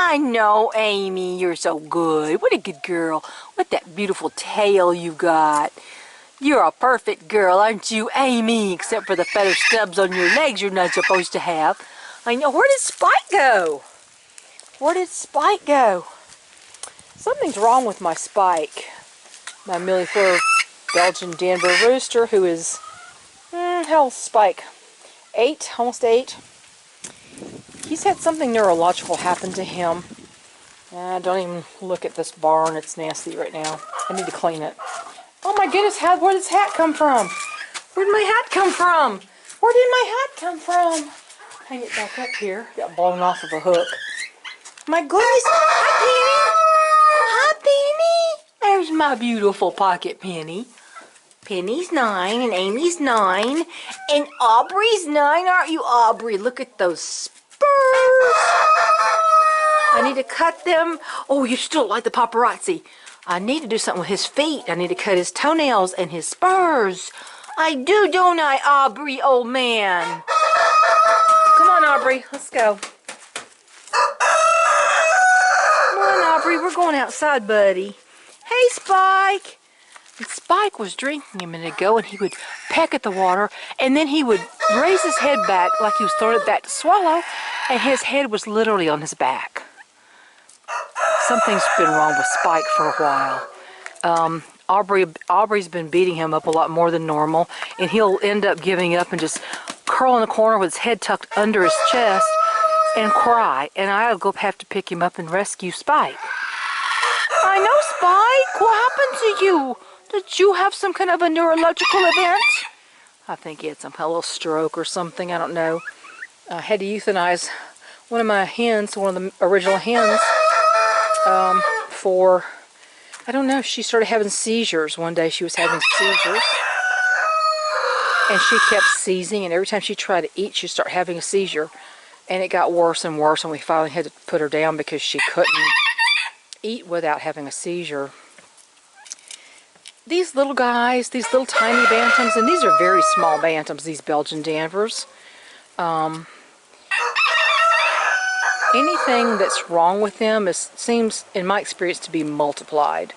I know, Aimee, you're so good. What a good girl. What that beautiful tail you got. You're a perfect girl, aren't you, Aimee? Except for the feather stubs on your legs you're not supposed to have. I know. Where did Spike go? Where did Spike go? Something's wrong with my Spike. My Mille Fleur Belgian Denver rooster, who is, how old's Spike? 8, almost 8. He's had something neurological happen to him. Don't even look at this barn. It's nasty right now. I need to clean it. Oh my goodness, where did this hat come from? Where did my hat come from? Where did my hat come from? Hang it back up here. Got blown off of a hook. My goodness. Hi, Penny. Hi, Penny. There's my beautiful pocket Penny. Penny's 9 and Aimee's 9 and Aubrey's 9. Aren't you, Aubrey? Look at those spurs. I need to cut them. Oh, you still like the paparazzi. I need to do something with his feet. I need to cut his toenails and his spurs. I do, don't I, Aubrey, old man? Come on, Aubrey. Let's go. Come on, Aubrey. We're going outside, buddy. Hey, Spike. And Spike was drinking a minute ago, and he would peck at the water, and then he would raise his head back like he was throwing it back to swallow, and his head was literally on his back. Something's been wrong with Spike for a while. Aubrey's been beating him up a lot more than normal, and he'll end up giving up and just curl in the corner with his head tucked under his chest and cry, and I'll go have to pick him up and rescue Spike. I know, Spike. What happened to you? Did you have some kind of a neurological event? I think he had some kind of little stroke or something. I don't know. I had to euthanize one of my hens, one of the original hens, for, I don't know, she started having seizures. One day she was having seizures, and she kept seizing, and every time she tried to eat, she'd start having a seizure, and it got worse and worse, and we finally had to put her down because she couldn't eat without having a seizure. These little guys, these little tiny bantams, and these are very small bantams, these Belgian Danvers. Anything that's wrong with them seems, in my experience, to be multiplied.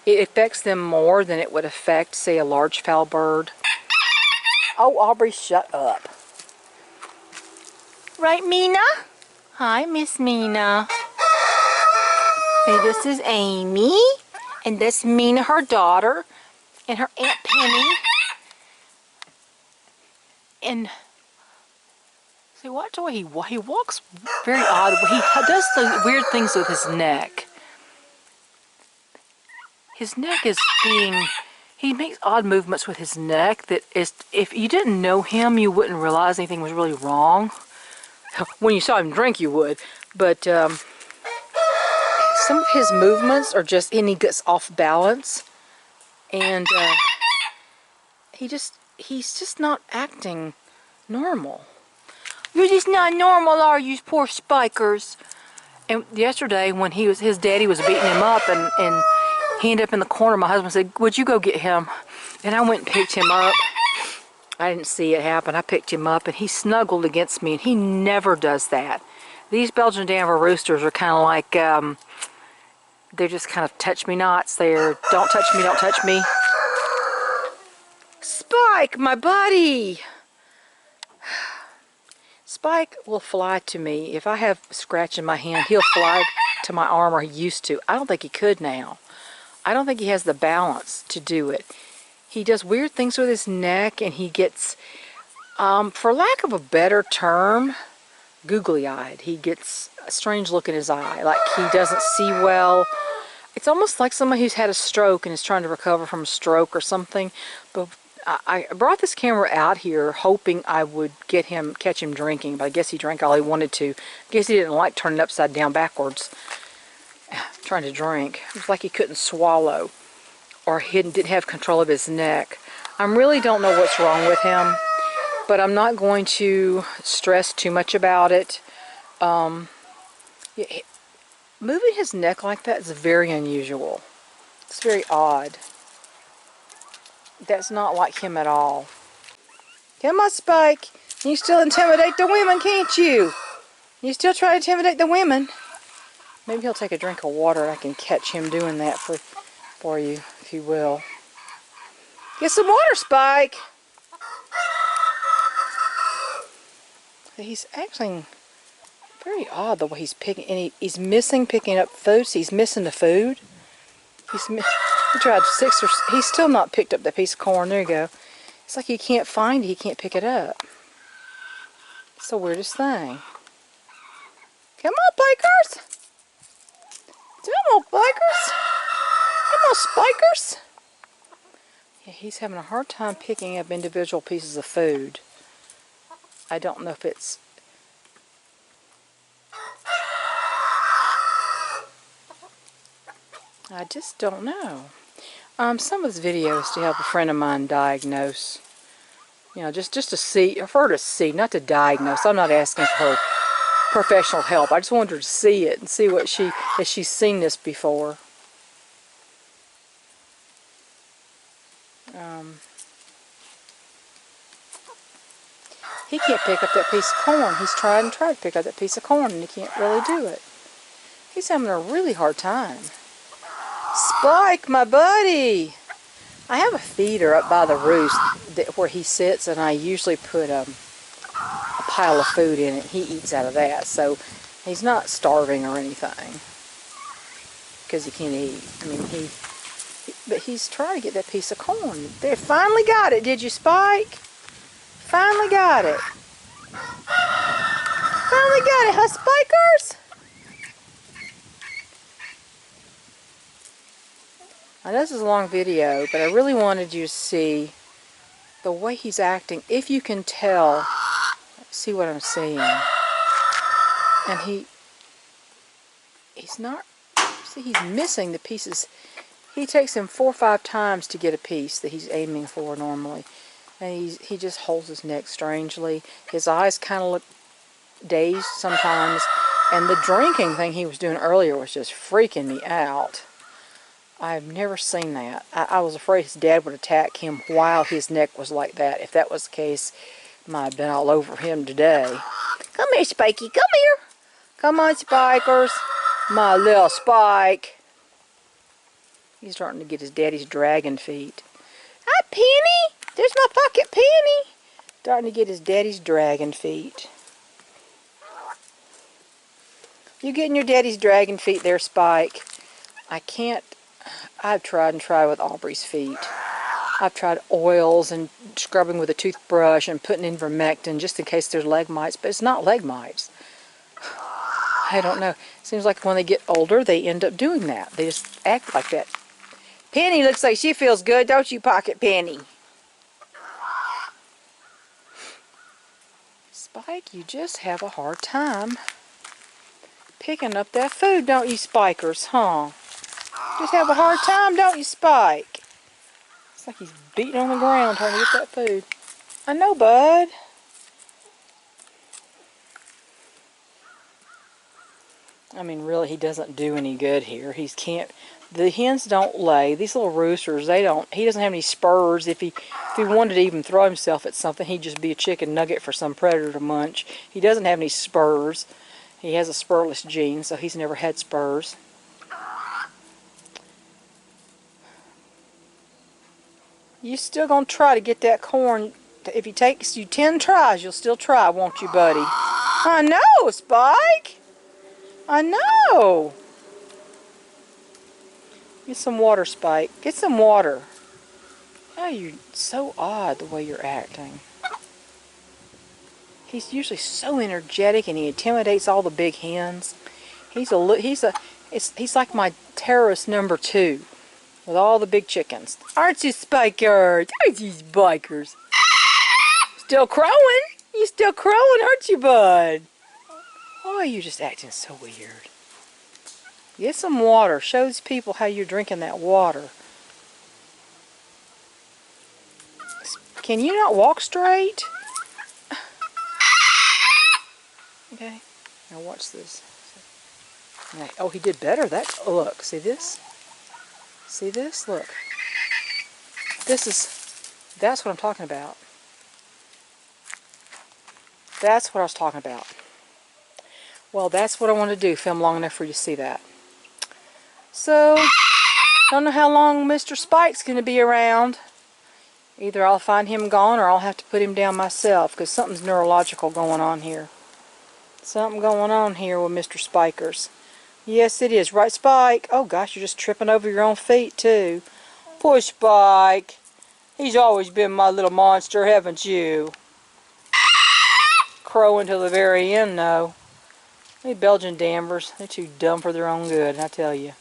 It affects them more than it would affect, say, a large fowl bird. Oh, Aubrey, shut up. Right, Mina? Hi, Miss Mina. Hey, this is Aimee, and this is Mina, her daughter, and her Aunt Penny. And see, watch the way he walks very odd. He does the weird things with his neck. His neck is he makes odd movements with his neck that is, if you didn't know him, you wouldn't realize anything was really wrong. When you saw him drink, you would. But some of his movements are just, and he gets off balance. And he's just not acting normal. You're just not normal, are you, poor Spikers? And yesterday, when his daddy was beating him up, and he ended up in the corner, my husband said, "Would you go get him?" And I went and picked him up. I didn't see it happen. I picked him up, and he snuggled against me, and he never does that. These Belgian Denver roosters are kind of like, they're just kind of touch-me-nots. They're, don't touch me, don't touch me. Spike, my buddy! Spike will fly to me. If I have a scratch in my hand, he'll fly to my arm, or he used to. I don't think he could now. I don't think he has the balance to do it. He does weird things with his neck, and he gets, for lack of a better term, googly-eyed. He gets a strange look in his eye, like he doesn't see well. It's almost like somebody who's had a stroke and is trying to recover from a stroke or something. But I brought this camera out here hoping I would catch him drinking, but I guess he drank all he wanted to. I guess he didn't like turning upside down backwards, trying to drink. It was like he couldn't swallow, or he didn't have control of his neck. I really don't know what's wrong with him, but I'm not going to stress too much about it. Moving his neck like that is very unusual. It's very odd. That's not like him at all. Come on, Spike. You still intimidate the women, can't you? You still try to intimidate the women. Maybe he'll take a drink of water and I can catch him doing that for you, if you will. Get some water, Spike! He's acting very odd the way he's picking, and he's missing picking up food. So he's missing the food. He tried 6 or... He's still not picked up that piece of corn. There you go. It's like he can't find it. He can't pick it up. It's the weirdest thing. Come on, Pikers! Come on, Pikers! Come on, Spikers! Yeah, he's having a hard time picking up individual pieces of food. I don't know if it's... I just don't know. Some of his videos to help a friend of mine diagnose. You know, just to see, for her to see, not to diagnose. I'm not asking for her professional help. I just wanted her to see it and see what if she's seen this before. He can't pick up that piece of corn. He's tried and tried to pick up that piece of corn and he can't really do it. He's having a really hard time. Spike, my buddy! I have a feeder up by the roost where he sits, and I usually put a pile of food in it. He eats out of that, so he's not starving or anything because he can't eat. I mean, but he's trying to get that piece of corn. They finally got it. Did you, Spike? Finally got it. Finally got it, huh, Spikers? Now, this is a long video, but I really wanted you to see the way he's acting. If you can tell, see what I'm saying. And he's not, see, he's missing the pieces. He takes him 4 or 5 times to get a piece that he's aiming for normally. And he just holds his neck strangely. His eyes kind of look dazed sometimes. And the drinking thing he was doing earlier was just freaking me out. I've never seen that. I was afraid his dad would attack him while his neck was like that. If that was the case, I might have been all over him today. Come here, Spikey. Come here. Come on, Spikers. My little Spike. He's starting to get his daddy's dragon feet. Hi, Penny. There's my pocket Penny. Starting to get his daddy's dragon feet. You getting your daddy's dragon feet there, Spike? I can't. I've tried and tried with Aubrey's feet. I've tried oils and scrubbing with a toothbrush and putting in vermectin just in case there's leg mites, but it's not leg mites. I don't know. It seems like when they get older, they end up doing that. They just act like that. Penny looks like she feels good, don't you, Pocket Penny? Spike, you just have a hard time picking up that food, don't you, Spikers, huh? Just have a hard time, don't you, Spike? It's like he's beating on the ground trying to get that food. I know, bud. I mean, really, he doesn't do any good here. He can't. The hens don't lay. These little roosters, they don't. He doesn't have any spurs. If he wanted to even throw himself at something, he'd just be a chicken nugget for some predator to munch. He doesn't have any spurs. He has a spurless gene, so he's never had spurs. You still gonna try to get that corn. If it takes you 10 tries, you'll still try, won't you, buddy? I know, Spike. I know. Get some water, Spike. Get some water. Oh, you're so odd the way you're acting. He's usually so energetic and he intimidates all the big hens. He's like my terrorist number 2 with all the big chickens. Aren't you, Spikers? Aren't you, Spikers? Still crowing? You still crowing, aren't you, bud? Oh, you're just acting so weird. Get some water. Show these people how you're drinking that water. Can you not walk straight? Okay. Now watch this. Oh, he did better. Oh, look. See this? See this? Look. That's what I'm talking about. That's what I was talking about. Well, that's what I want to do, film long enough for you to see that. So, don't know how long Mr. Spike's going to be around. Either I'll find him gone or I'll have to put him down myself because something's neurological going on here. Something going on here with Mr. Spikers. Yes, it is. Right, Spike? Oh, gosh, you're just tripping over your own feet, too. Poor Spike. He's always been my little monster, haven't you? Crowing till the very end, though. These Belgian Danvers, they're too dumb for their own good, I tell you.